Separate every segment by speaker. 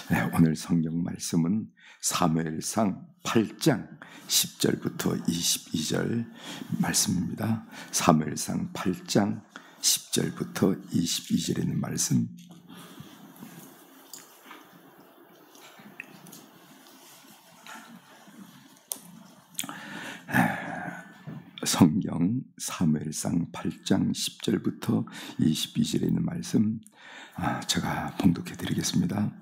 Speaker 1: 네, 오늘 성경 말씀은 사무엘상 8장 10절부터 22절 말씀입니다. 사무엘상 8장 10절부터 22절에 있는 말씀. 성경 사무엘상 8장 10절부터 22절에 있는 말씀 제가 봉독해 드리겠습니다.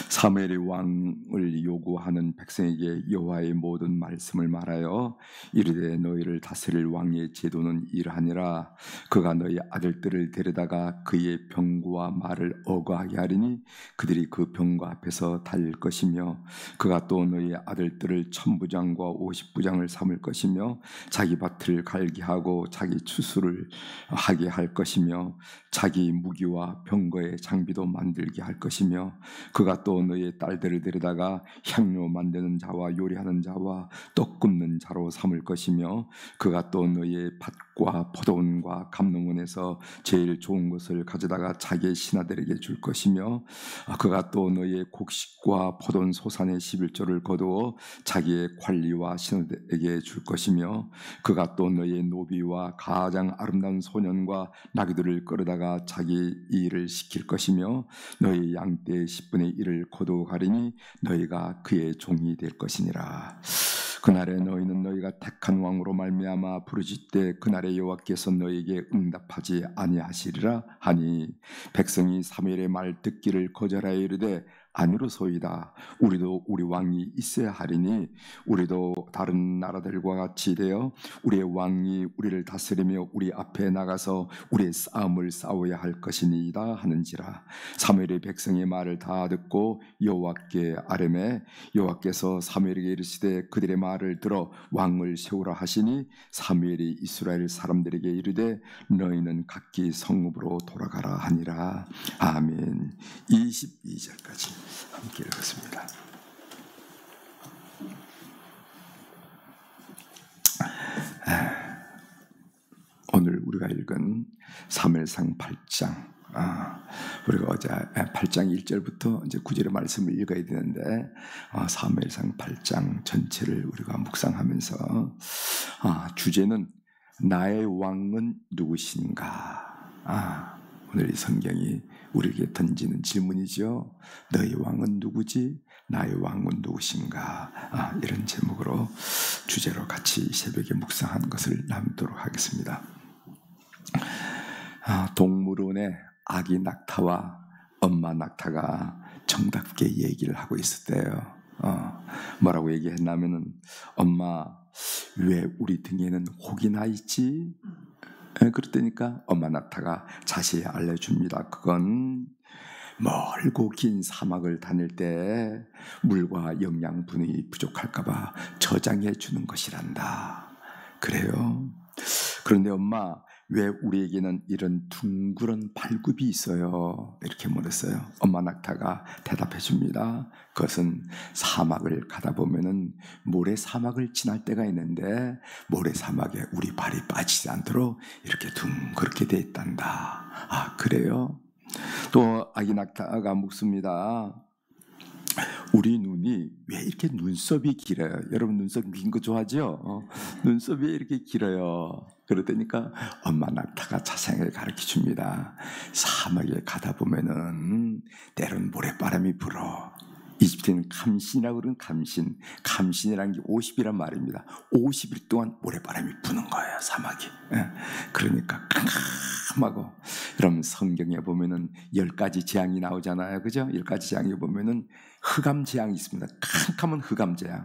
Speaker 1: 사무엘이 왕을 요구하는 백성에게 여호와의 모든 말씀을 말하여 이르되 너희를 다스릴 왕의 제도는 이러하니라. 그가 너희 아들들을 데려다가 그의 병거와 말을 어거하게 하리니 그들이 그 병거 앞에서 달릴 것이며 그가 또 너희 아들들을 1000부장과 50부장을 삼을 것이며 자기 밭을 갈게 하고 자기 추수를 하게 할 것이며 자기 무기와 병거의 장비도 만들게 할 것이며 그가 또 너희의 딸들을 데려다가 향료 만드는 자와 요리하는 자와 떡 굽는 자로 삼을 것이며 그가 또 너희의 밭과 포도원과 감농원에서 제일 좋은 것을 가져다가 자기의 신하들에게 줄 것이며 그가 또 너희의 곡식과 포도원 소산의 11조를 거두어 자기의 관리와 신하들에게 줄 것이며 그가 또 너희의 노비와 가장 아름다운 소년과 나귀들을 끌어다가 자기 일을 시킬 것이며 너희 양떼의 10분의 1을 거두어 가리니 너희가 그의 종이 될 것이니라. 그날에 너희는 너희가 택한 왕으로 말미암아 부르짖되 그날에 여호와께서 너희에게 응답하지 아니하시리라 하니 백성이 사무엘의 말 듣기를 거절하여 이르되 아니로소이다. 우리도 우리 왕이 있어야 하리니 우리도 다른 나라들과 같이 되어 우리의 왕이 우리를 다스리며 우리 앞에 나가서 우리의 싸움을 싸워야 할 것이니이다 하는지라. 사무엘이 백성의 말을 다 듣고 여호와께 아뢰매 여호와께서 사무엘에게 이르시되 그들의 말을 들어 왕을 세우라 하시니 사무엘이 이스라엘 사람들에게 이르되 너희는 각기 성읍으로 돌아가라 하니라. 아멘. 22절까지 함께 읽었습니다. 오늘 우리가 읽은 사무엘상 8장 우리가 어제 8장 1절부터 이제 9절의 말씀을 읽어야 되는데 사무엘상 8장 전체를 우리가 묵상하면서 주제는 나의 왕은 누구신가? 오늘 이 성경이 우리에게 던지는 질문이죠. 너희 왕은 누구지? 나의 왕은 누구신가? 이런 제목으로 주제로 같이 새벽에 묵상한 것을 나누도록 하겠습니다. 동물원에 아기 낙타와 엄마 낙타가 정답게 얘기를 하고 있었대요. 뭐라고 얘기했냐면은 엄마 왜 우리 등에는 혹이 나 있지? 그랬더니까 엄마 낙타가 자세히 알려줍니다. 그건 멀고 긴 사막을 다닐 때 물과 영양분이 부족할까봐 저장해 주는 것이란다. 그래요? 그런데 엄마 왜 우리에게는 이런 둥그런 발굽이 있어요? 이렇게 물었어요. 엄마 낙타가 대답해 줍니다. 그것은 사막을 가다 보면은 모래 사막을 지날 때가 있는데 모래 사막에 우리 발이 빠지지 않도록 이렇게 둥그렇게 돼 있단다. 그래요? 또 아기 낙타가 묻습니다. 우리 눈이 왜 이렇게 눈썹이 길어요? 여러분 눈썹 긴 거 좋아하죠? 눈썹이 왜 이렇게 길어요? 그러다니까 엄마 낙타가 자세하게 가르쳐 줍니다. 사막에 가다 보면은 때론 모래바람이 불어. 이집트는 감신이라고 그러는 감신. 감신이라는 게 50이란 말입니다. 50일 동안 모래바람이 부는 거예요, 사막이. 그러니까 깜깜하고. 그럼 성경에 보면은 10가지 재앙이 나오잖아요. 그죠? 10가지 재앙에 보면은 흑암 재앙이 있습니다. 캄캄한 흑암 재앙.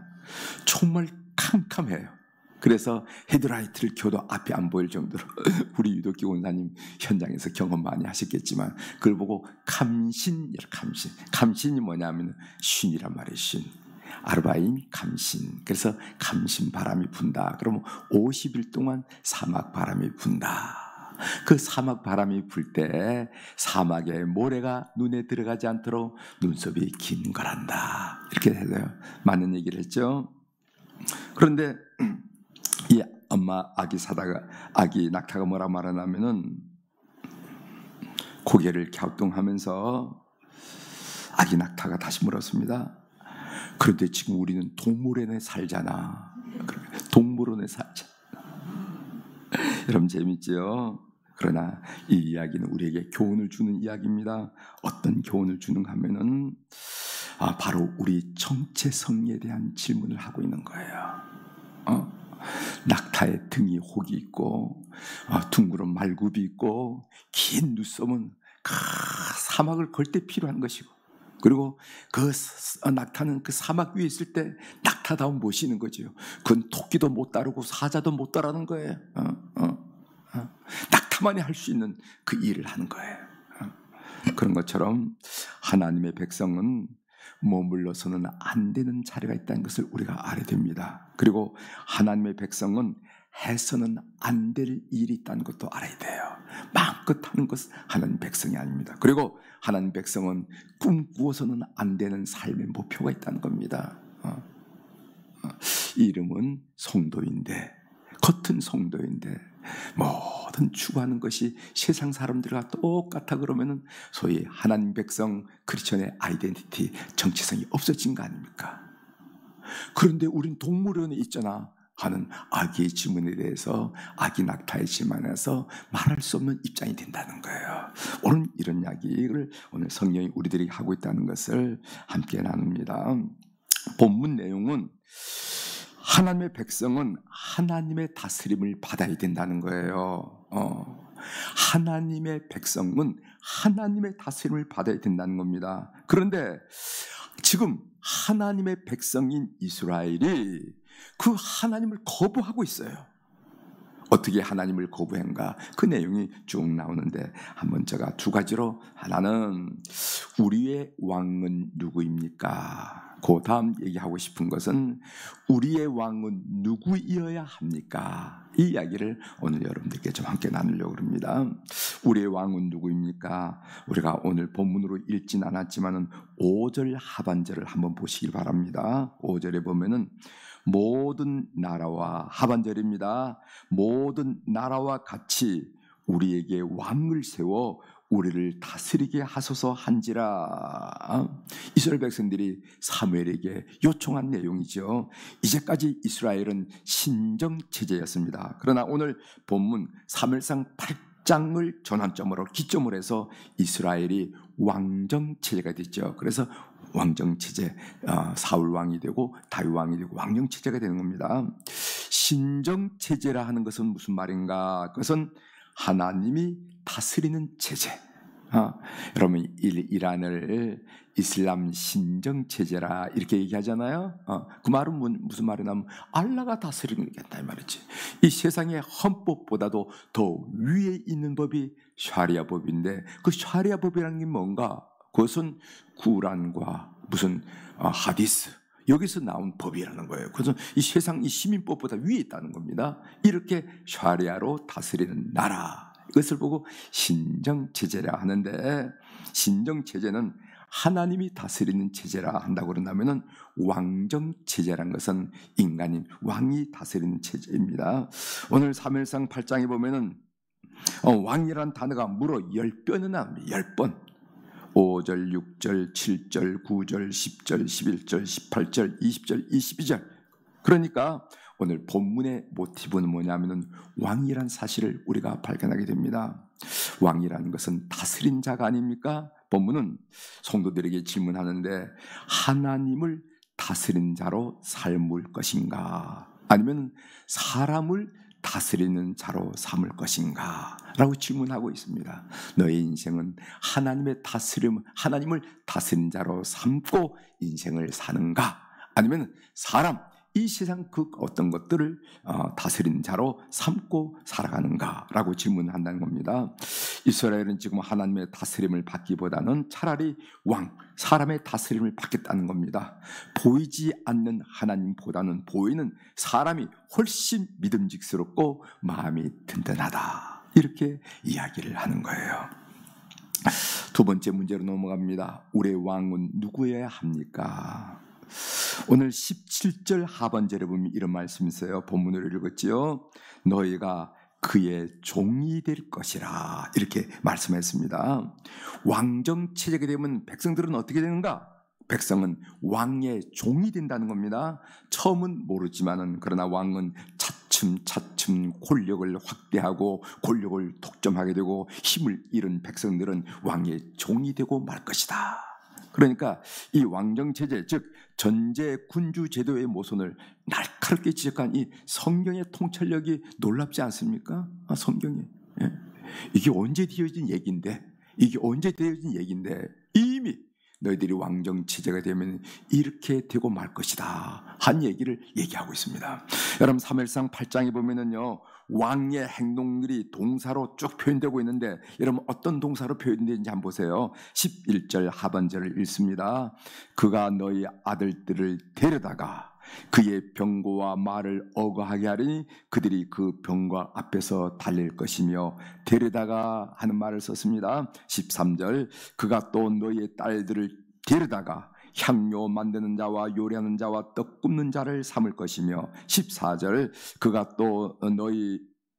Speaker 1: 정말 캄캄해요. 그래서 헤드라이트를 켜도 앞이 안 보일 정도로 우리 유독기 원사님 현장에서 경험 많이 하셨겠지만 그걸 보고 감신이 뭐냐면 쉰이란 말이에요. 쉰. 아르바인 감신. 그래서 감신 바람이 분다. 그러면 50일 동안 사막 바람이 분다. 그 사막 바람이 불 때 사막에 모래가 눈에 들어가지 않도록 눈썹이 긴 거란다. 이렇게 해서요. 맞는 얘기를 했죠. 그런데 이 엄마 아기 낙타가 뭐라 말하냐면은 고개를 갸우뚱하면서 아기 낙타가 다시 물었습니다. 그런데 지금 우리는 동물원에 살잖아. 동물원에 살자. 여러분 재밌죠? 그러나 이 이야기는 우리에게 교훈을 주는 이야기입니다. 어떤 교훈을 주는가 하면은 바로 우리 정체성에 대한 질문을 하고 있는 거예요. 낙타의 등이 혹이 있고 둥그런 말굽이 있고 긴 눈썹은 사막을 걸 때 필요한 것이고, 그리고 그 낙타는 그 사막 위에 있을 때 낙타다운 모시는 거죠. 그건 토끼도 못 따르고 사자도 못 따르는 거예요. 낙타만이 할 수 있는 그 일을 하는 거예요. 그런 것처럼 하나님의 백성은 머물러서는 안 되는 자리가 있다는 것을 우리가 알아야 됩니다. 그리고 하나님의 백성은 해서는 안 될 일이 있다는 것도 알아야 돼요. 마음껏 하는 것은 하나님 백성이 아닙니다. 그리고 하나님 백성은 꿈꾸어서는 안 되는 삶의 목표가 있다는 겁니다. 이름은 성도인데, 겉은 성도인데 모든 추구하는 것이 세상 사람들과 똑같아 그러면은 소위 하나님 백성 크리스천의 아이덴티티, 정체성이 없어진 거 아닙니까? 그런데 우린 동물원에 있잖아 하는 아기의 질문에 대해서 아기 낙타의 질문에서 말할 수 없는 입장이 된다는 거예요. 오늘 이런 이야기를 오늘 성령이 우리들에게 하고 있다는 것을 함께 나눕니다. 본문 내용은 하나님의 백성은 하나님의 다스림을 받아야 된다는 거예요. 하나님의 백성은 하나님의 다스림을 받아야 된다는 겁니다. 그런데 지금 하나님의 백성인 이스라엘이 그 하나님을 거부하고 있어요. 어떻게 하나님을 거부한가? 그 내용이 쭉 나오는데 한번 제가 두 가지로, 하나는 우리의 왕은 누구입니까? 그 다음 얘기하고 싶은 것은 우리의 왕은 누구이어야 합니까? 이 이야기를 오늘 여러분들께 좀 함께 나누려고 합니다. 우리의 왕은 누구입니까? 우리가 오늘 본문으로 읽진 않았지만은 5절 하반절을 한번 보시길 바랍니다. 5절에 보면은 모든 나라와, 하반절입니다. 모든 나라와 같이 우리에게 왕을 세워 우리를 다스리게 하소서 한지라. 이스라엘 백성들이 사무엘에게 요청한 내용이죠. 이제까지 이스라엘은 신정체제였습니다. 그러나 오늘 본문 사무엘상 8장을 전환점으로 기점으로 해서 이스라엘이 왕정체제가 됐죠. 그래서 왕정체제, 사울 왕이 되고 다윗 왕이 되고 왕정체제가 되는 겁니다. 신정체제라 하는 것은 무슨 말인가? 그것은 하나님이 다스리는 체제. 여러분 이란을 이슬람 신정체제라 이렇게 얘기하잖아요. 그 말은 무슨 말이냐면 알라가 다스리는 게 있다 이 말이지. 이 세상의 헌법보다도 더 위에 있는 법이 샤리아 법인데, 그 샤리아 법이라는 게 뭔가? 그것은 구란과 무슨 하디스, 여기서 나온 법이라는 거예요. 그래서 이 세상 이 시민법보다 위에 있다는 겁니다. 이렇게 샤리아로 다스리는 나라, 이것을 보고 신정체제라 하는데, 신정체제는 하나님이 다스리는 체제라 한다고 그런다면은 왕정체제라는 것은 인간인 왕이 다스리는 체제입니다. 오늘 사무엘상 8장에 보면은 왕이란 단어가 무려 10번이나 나옵니다. 10번. 5절, 6절, 7절, 9절, 10절, 11절, 18절, 20절, 22절. 그러니까 오늘 본문의 모티브는 뭐냐면은 왕이란 사실을 우리가 발견하게 됩니다. 왕이라는 것은 다스린 자가 아닙니까? 본문은 성도들에게 질문하는데, 하나님을 다스린 자로 삶을 것인가? 아니면 사람을 다스리는 자로 삼을 것인가? 라고 질문하고 있습니다. 너의 인생은 하나님의 다스림, 하나님을 다스린 자로 삼고 인생을 사는가? 아니면 사람, 이 세상 그 어떤 것들을 다스리는 자로 삼고 살아가는가? 라고 질문한다는 겁니다. 이스라엘은 지금 하나님의 다스림을 받기보다는 차라리 왕, 사람의 다스림을 받겠다는 겁니다. 보이지 않는 하나님보다는 보이는 사람이 훨씬 믿음직스럽고 마음이 든든하다, 이렇게 이야기를 하는 거예요. 두 번째 문제로 넘어갑니다. 우리의 왕은 누구여야 합니까? 오늘 17절 하반절에 보면 이런 말씀이 있어요. 본문으로 읽었지요. 너희가 그의 종이 될 것이라 이렇게 말씀했습니다. 왕정 체제가 되면 백성들은 어떻게 되는가? 백성은 왕의 종이 된다는 겁니다. 처음은 모르지만은 그러나 왕은 차츰차츰 권력을 확대하고 권력을 독점하게 되고 힘을 잃은 백성들은 왕의 종이 되고 말 것이다. 그러니까 이 왕정 체제, 즉 전제 군주 제도의 모순을 날카롭게 지적한 이 성경의 통찰력이 놀랍지 않습니까? 성경에 이게 언제 되어진 얘기인데, 이미 너희들이 왕정 체제가 되면 이렇게 되고 말 것이다 한 얘기를 얘기하고 있습니다. 여러분 사무엘상 8장에 보면은요, 왕의 행동들이 동사로 쭉 표현되고 있는데 여러분 어떤 동사로 표현되는지 한번 보세요. 11절 하반절을 읽습니다. 그가 너희 아들들을 데려다가 그의 병거와 말을 어거하게 하리니 그들이 그 병거 앞에서 달릴 것이며, 데려다가 하는 말을 썼습니다. 13절 그가 또 너희의 딸들을 데려다가 향료 만드는 자와 요리하는 자와 떡 굽는 자를 삼을 것이며, 14절 그가 또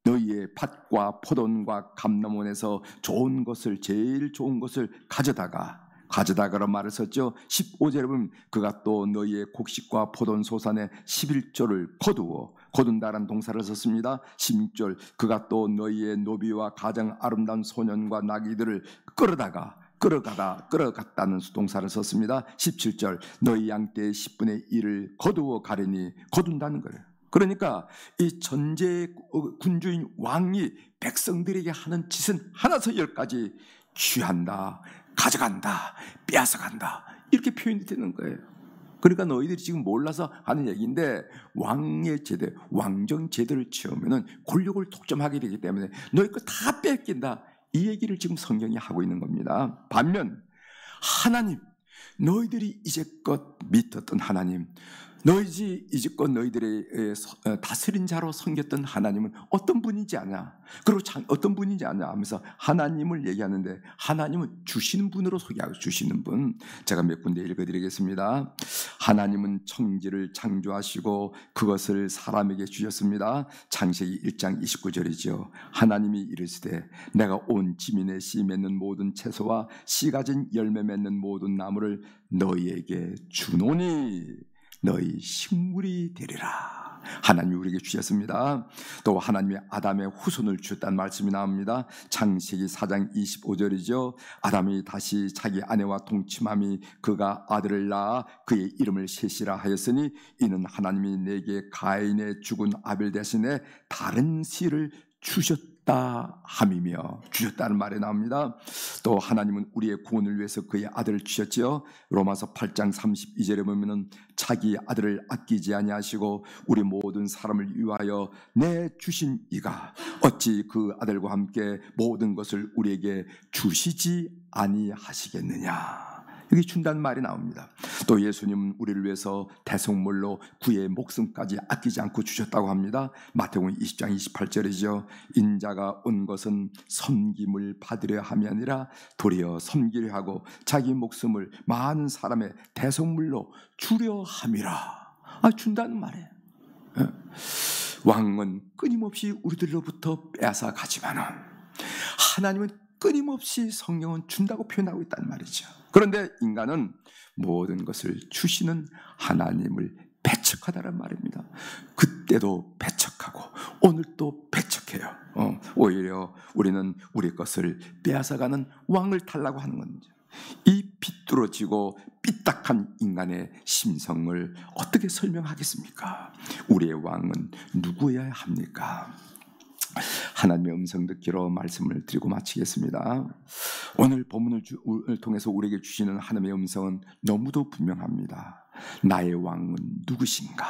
Speaker 1: 너희의 밭과 포도원과 감람원에서 좋은 것을, 제일 좋은 것을 가져다가라는 말을 썼죠. 15절에 보면 그가 또 너희의 곡식과 포도원 소산의 11조를 거둔다라는 동사를 썼습니다. 16절 그가 또 너희의 노비와 가장 아름다운 소년과 나귀들을 끌어갔다는 동사를 썼습니다. 17절 너희 양떼의 10분의 1을 거두어 가리니, 거둔다는 거예요. 그러니까 이 전제 군주인 왕이 백성들에게 하는 짓은 하나서 열까지 취한다, 가져간다, 빼앗아간다, 이렇게 표현이 되는 거예요. 그러니까 너희들이 지금 몰라서 하는 얘기인데, 왕의 제대, 왕정 제도를 채우면 권력을 독점하게 되기 때문에 너희 거 다 뺏긴다, 이 얘기를 지금 성경이 하고 있는 겁니다. 반면 하나님, 너희들이 이제껏 믿었던 하나님, 이제껏 너희들의 다스린 자로 섬겼던 하나님은 어떤 분인지 아냐? 그리고 어떤 분인지 아냐 하면서 하나님을 얘기하는데, 하나님은 주시는 분으로 소개하고, 주시는 분, 제가 몇 군데 읽어드리겠습니다. 하나님은 청지를 창조하시고 그것을 사람에게 주셨습니다. 창세기 1장 29절이죠. 하나님이 이르시되 내가 온 지면에 씨 맺는 모든 채소와 씨 가진 열매 맺는 모든 나무를 너희에게 주노니 너희 식물이 되리라. 하나님이 우리에게 주셨습니다. 또 하나님이 아담의 후손을 주셨다는 말씀이 나옵니다. 창세기 4장 25절이죠. 아담이 다시 자기 아내와 동침함이 그가 아들을 낳아 그의 이름을 셋이라 하였으니 이는 하나님이 내게 가인의 죽은 아벨 대신에 다른 씨를 주셨다 함이며, 주셨다는 말이 나옵니다. 또 하나님은 우리의 구원을 위해서 그의 아들을 주셨지요. 로마서 8장 32절에 보면은 자기 아들을 아끼지 아니하시고 우리 모든 사람을 위하여 내주신 이가 어찌 그 아들과 함께 모든 것을 우리에게 주시지 아니하시겠느냐, 여기 준다는 말이 나옵니다. 또 예수님은 우리를 위해서 대속물로 그의 목숨까지 아끼지 않고 주셨다고 합니다. 마태복음 20장 28절이죠. 인자가 온 것은 섬김을 받으려 함이 아니라 도리어 섬기려 하고 자기 목숨을 많은 사람의 대속물로 주려 함이라. 준다는 말이에요. 왕은 끊임없이 우리들로부터 빼앗아 가지만은 하나님은 끊임없이 성경은 준다고 표현하고 있다는 말이죠. 그런데 인간은 모든 것을 주시는 하나님을 배척하다는 말입니다. 그때도 배척하고 오늘도 배척해요. 오히려 우리는 우리 것을 빼앗아가는 왕을 달라고 하는 겁니다. 이 비뚤어지고 삐딱한 인간의 심성을 어떻게 설명하겠습을 우리의 왕은 누구여야 합니까? 하나님의 음성 듣기로 말씀을 드리고 마치겠습니다. 오늘 본문을 통해서 우리에게 주시는 하나님의 음성은 너무도 분명합니다. 나의 왕은 누구신가?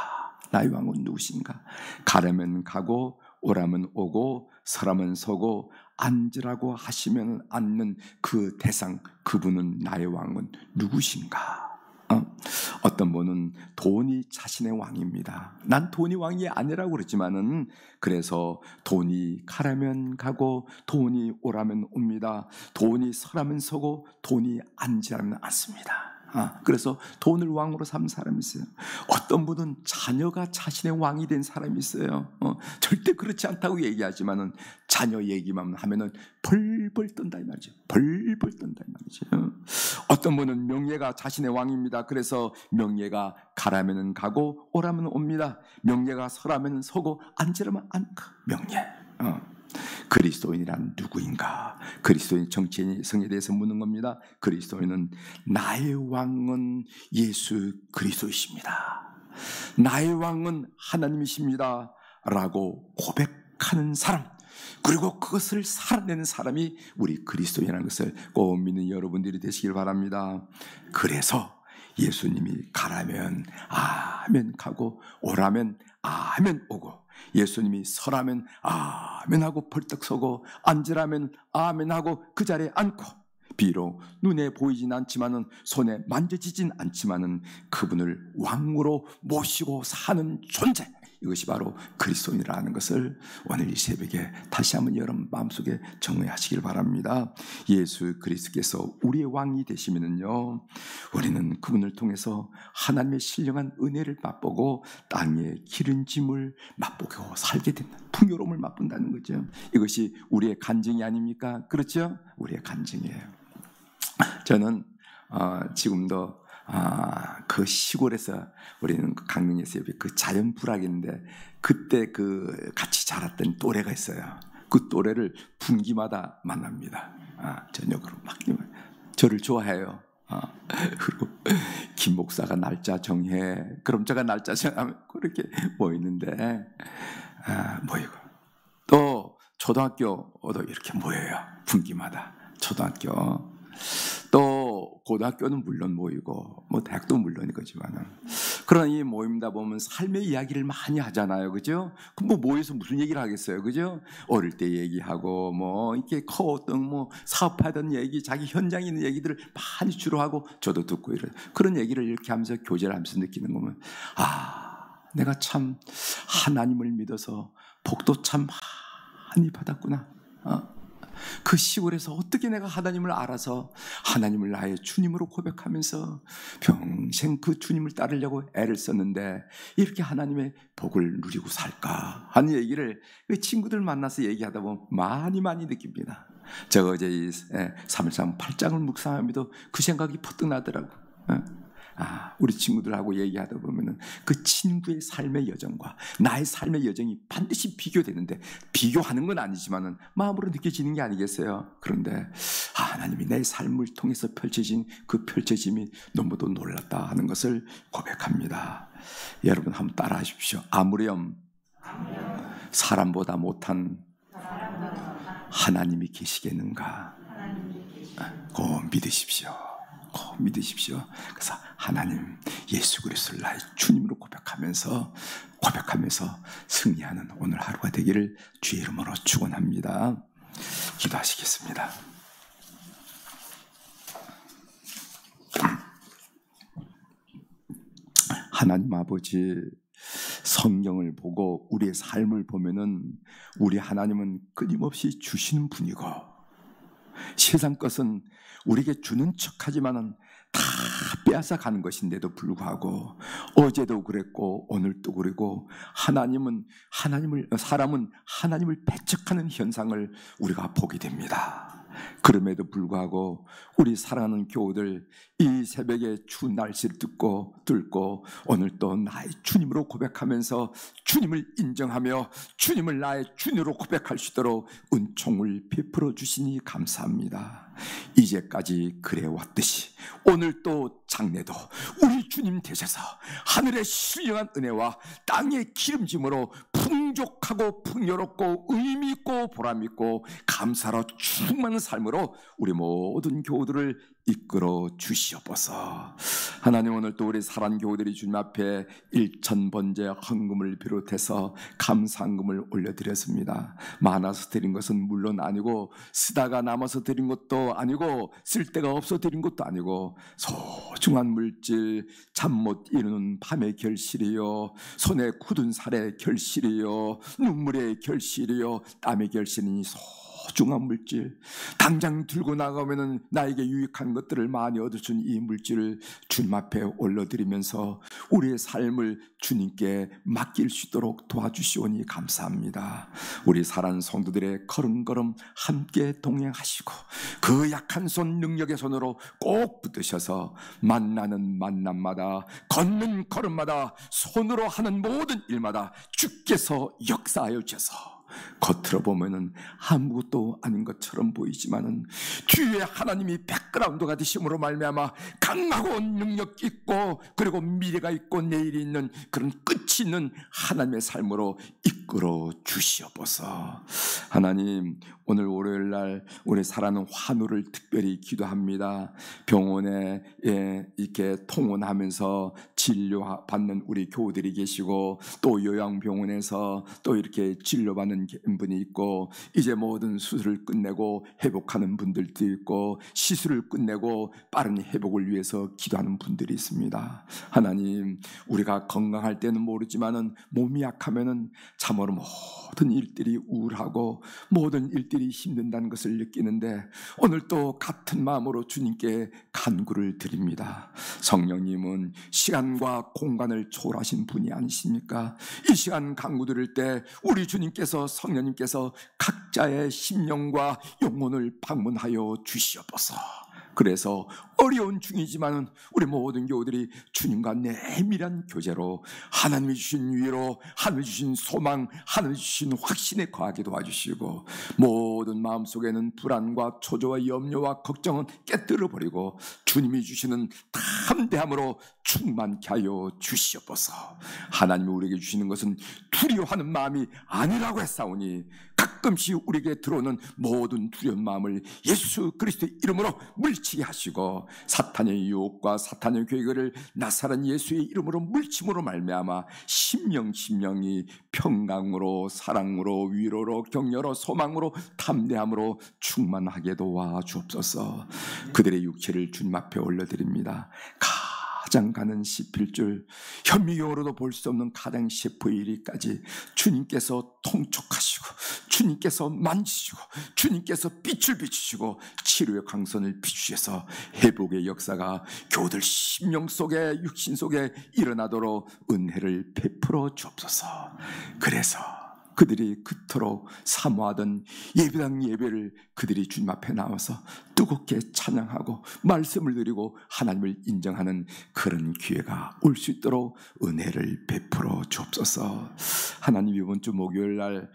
Speaker 1: 나의 왕은 누구신가? 가려면 가고 오라면 오고 서라면 서고 앉으라고 하시면 앉는 그 대상, 그분은 나의 왕은 누구신가? 어떤 분은 돈이 자신의 왕입니다. 난 돈이 왕이 아니라고 그러지만은, 그래서 돈이 가라면 가고 돈이 오라면 옵니다. 돈이 서라면 서고 돈이 앉으라면 앉습니다. 그래서 돈을 왕으로 삼은 사람이 있어요. 어떤 분은 자녀가 자신의 왕이 된 사람이 있어요. 절대 그렇지 않다고 얘기하지만은 자녀 얘기만 하면은 벌벌 떤다 이 말이죠. 벌벌 떤다 이 말이죠. 어떤 분은 명예가 자신의 왕입니다. 그래서 명예가 가라면은 가고 오라면 옵니다. 명예가 서라면 서고 앉으라면 앉고 명예. 그리스도인이란 누구인가? 그리스도인 정치인이 성에 대해서 묻는 겁니다. 그리스도인은 나의 왕은 예수 그리스도이십니다. 나의 왕은 하나님이십니다. 라고 고백하는 사람, 그리고 그것을 살아내는 사람이 우리 그리스도인이라는 것을 꼭 믿는 여러분들이 되시길 바랍니다. 그래서 예수님이 가라면 아멘 가고 오라면 아멘 오고, 예수님이 서라면 아멘 하고 벌떡 서고, 앉으라면 아멘 하고 그 자리에 앉고, 비록 눈에 보이진 않지만은 손에 만져지진 않지만은 그분을 왕으로 모시고 사는 존재, 이것이 바로 그리스도인이라는 것을 오늘 이 새벽에 다시 한번 여러분 마음속에 정리하시길 바랍니다. 예수 그리스도께서 우리의 왕이 되시면은요, 우리는 그분을 통해서 하나님의 신령한 은혜를 맛보고 땅의 기름짐을 맛보고 살게 된다. 풍요로움을 맛본다는 거죠. 이것이 우리의 간증이 아닙니까? 그렇죠? 우리의 간증이에요. 저는 지금도 그 시골에서, 우리는 강릉에서 그 자연 불악인데, 그때 그 같이 자랐던 또래가 있어요. 그 또래를 분기마다 만납니다. 저녁으로 막 저를 좋아해요. 그리고 김 목사가 날짜 정해, 그럼 제가 날짜 정하면 그렇게 모이는데, 모이고 또 초등학교도 이렇게 모여요. 분기마다 초등학교. 또 고등학교는 물론 모이고 뭐 대학도 물론이겠지만은, 그러나 이 모임다 보면 삶의 이야기를 많이 하잖아요, 그죠? 그럼 뭐 모여서 무슨 얘기를 하겠어요, 그죠? 어릴 때 얘기하고 뭐 이렇게 커왔던 뭐 사업하던 얘기, 자기 현장에 있는 얘기들을 많이 주로 하고, 저도 듣고 이런 그런 얘기를 이렇게 하면서 교제를 하면서 느끼는 거면, 내가 참 하나님을 믿어서 복도 참 많이 받았구나. 그 시골에서 어떻게 내가 하나님을 알아서 하나님을 나의 주님으로 고백하면서 평생 그 주님을 따르려고 애를 썼는데 이렇게 하나님의 복을 누리고 살까 하는 얘기를 친구들 만나서 얘기하다 보면 많이 느낍니다. 제가 어제 이 3일상 8장을 묵상하면서 그 생각이 퍼뜩 나더라고요. 우리 친구들하고 얘기하다 보면은 그 친구의 삶의 여정과 나의 삶의 여정이 반드시 비교되는데, 비교하는 건 아니지만은 마음으로 느껴지는 게 아니겠어요? 그런데 하나님이 내 삶을 통해서 펼쳐진 그 펼쳐짐이 너무도 놀랐다 하는 것을 고백합니다. 여러분 한번 따라 하십시오. 아무렴 사람보다 못한 하나님이 계시겠는가? 꼭 믿으십시오. 꼭 믿으십시오. 그래서 하나님 예수 그리스도를 나의 주님으로 고백하면서 승리하는 오늘 하루가 되기를 주의 이름으로 축원합니다. 기도하시겠습니다. 하나님 아버지, 성경을 보고 우리의 삶을 보면은 우리 하나님은 끊임없이 주시는 분이고, 세상 것은 우리에게 주는 척하지만은 다 빼앗아 가는 것인데도 불구하고, 어제도 그랬고 오늘도 그러고, 사람은 하나님을 배척하는 현상을 우리가 보게 됩니다. 그럼에도 불구하고 우리 사랑하는 교우들, 이 새벽에 추운 날씨를 뚫고 오늘 또 나의 주님으로 고백하면서 주님을 인정하며 주님을 나의 주님으로 고백할 수 있도록 은총을 베풀어 주시니 감사합니다. 이제까지 그래왔듯이 오늘 또 장래도 우리 주님 되셔서 하늘의 신령한 은혜와 땅의 기름짐으로 풍족하고 풍요롭고 의미있고 보람있고 감사로 충만한 삶으로 우리 모든 교우들을 이끌어 주시옵소서. 하나님, 오늘 또 우리 사랑 교우들이 주님 앞에 1,000번째 헌금을 비롯해서 감사헌금을 올려드렸습니다. 많아서 드린 것은 물론 아니고, 쓰다가 남아서 드린 것도 아니고, 쓸 데가 없어 드린 것도 아니고, 소중한 물질, 잠 못 이루는 밤의 결실이요, 손에 굳은 살의 결실이요, 눈물의 결실이요, 땀의 결실이니 소중한 물질, 당장 들고 나가면은 나에게 유익한 것들을 많이 얻어준 이 물질을 주님 앞에 올려드리면서 우리의 삶을 주님께 맡길 수 있도록 도와주시오니 감사합니다. 우리 사랑하는 성도들의 걸음걸음 함께 동행하시고 그 약한 손 능력의 손으로 꼭 붙드셔서 만나는 만남마다 걷는 걸음마다 손으로 하는 모든 일마다 주께서 역사하여 주셔서 겉으로 보면은 아무것도 아닌 것처럼 보이지만은 뒤에 하나님이 백그라운드가 되심으로 말미암아 강하고 능력 있고 그리고 미래가 있고 내일이 있는 그런 끝이 있는 하나님의 삶으로 이끌어 주시옵소서. 하나님, 오늘 월요일날 우리 살아는 환우를 특별히 기도합니다. 병원에 이렇게 통원하면서 진료받는 우리 교우들이 계시고 또 요양병원에서 또 이렇게 진료받는 분이 있고 이제 모든 수술을 끝내고 회복하는 분들도 있고 시술을 끝내고 빠른 회복을 위해서 기도하는 분들이 있습니다. 하나님, 우리가 건강할 때는 모르지만은 몸이 약하면은 참으로 모든 일들이 우울하고 모든 일들이 힘든다는 것을 느끼는데 오늘 또 같은 마음으로 주님께 간구를 드립니다. 성령님은 시간과 공간을 초월하신 분이 아니십니까? 이 시간 간구 드릴 때 우리 주님께서 성령님께서 각자의 심령과 영혼을 방문하여 주시옵소서. 그래서 어려운 중이지만 우리 모든 교우들이 주님과 내밀한 교제로 하나님이 주신 위로, 하나님이 주신 소망, 하나님이 주신 확신에 거하게 도와주시고 모든 마음속에는 불안과 초조와 염려와 걱정은 깨뜨려버리고 주님이 주시는 담대함으로 충만케 하여 주시옵소서. 하나님이 우리에게 주시는 것은 두려워하는 마음이 아니라고 했사오니 가끔씩 우리에게 들어오는 모든 두려운 마음을 예수 그리스도의 이름으로 물리치게 하시고 사탄의 유혹과 사탄의 계획을 나사렛 예수의 이름으로 물침으로 말미암아 심령이 평강으로 사랑으로 위로로 격려로 소망으로 담대함으로 충만하게 도와주옵소서. 그들의 육체를 주님 앞에 올려드립니다. 가장 가는 시필줄 현미경으로도 볼 수 없는 가장 세포의 일위까지 주님께서 통촉하시고 주님께서 만지시고 주님께서 빛을 비추시고 치료의 광선을 비추셔서 회복의 역사가 교우들 심령 속에 육신 속에 일어나도록 은혜를 베풀어 주옵소서. 그래서 그들이 그토록 사모하던 예배당 예배를 그들이 주님 앞에 나와서 뜨겁게 찬양하고 말씀을 드리고 하나님을 인정하는 그런 기회가 올 수 있도록 은혜를 베풀어 주옵소서. 하나님, 이번 주 목요일날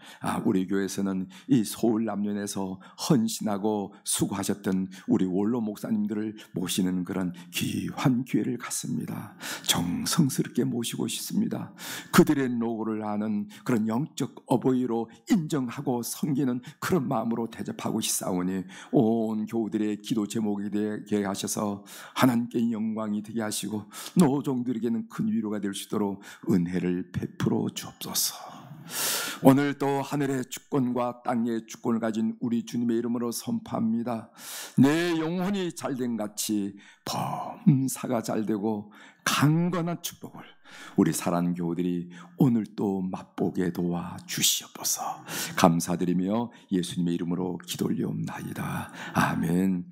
Speaker 1: 우리 교회에서는 이 서울 남면에서 헌신하고 수고하셨던 우리 원로 목사님들을 모시는 그런 귀한 기회를 갖습니다. 정성스럽게 모시고 싶습니다. 그들의 노고를 아는 그런 영적 어버이로 인정하고 섬기는 그런 마음으로 대접하고 싶사오니 온 교우들의 기도 제목이 되게 하셔서 하나님께 영광이 되게 하시고 노종들에게는 큰 위로가 될 수 있도록 은혜를 베풀어 주옵소서. 오늘 또 하늘의 주권과 땅의 주권을 가진 우리 주님의 이름으로 선포합니다. 내 영혼이 잘된 같이 범사가 잘되고 강건한 축복을 우리 사랑하는 교우들이 오늘 또 맛보게 도와주시옵소서. 감사드리며 예수님의 이름으로 기도 올리옵나이다. 아멘.